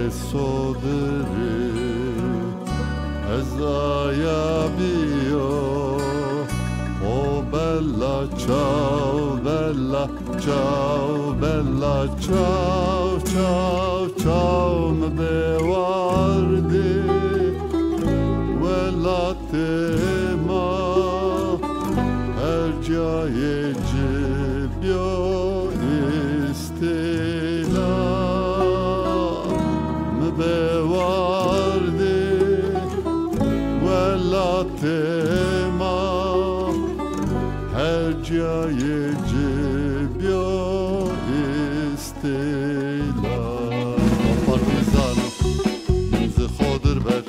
sodri ezaya bio o bella ciao bella ciao bella ciao ciao ciao me bevardi vela tema ercaye cibyo istila me bevardi vela tema ercaye cibyo istila partizano ze khoder ber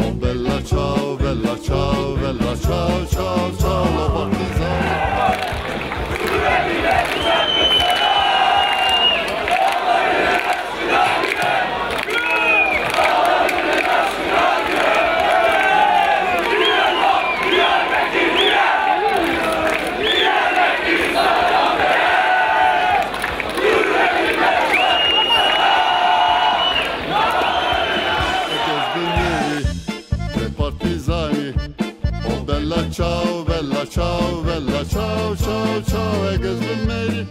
o bella ciao bella ciao bella ciao ciao ciao partizano ciao bella ciao bella ciao ciao ciao e che sbemmeri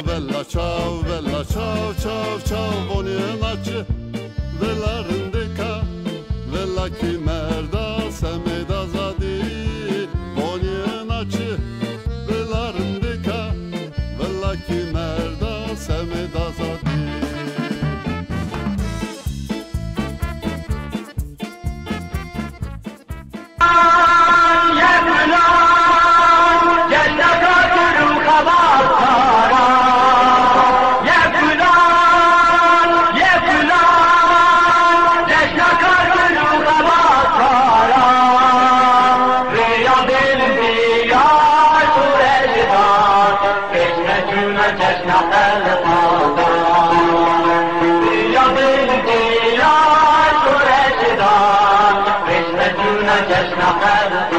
bella ciao bella ciao ciao ciao boninace velarindeka vela ki merda semed azadi boninace velarindeka vela ki merda semed azadi Just not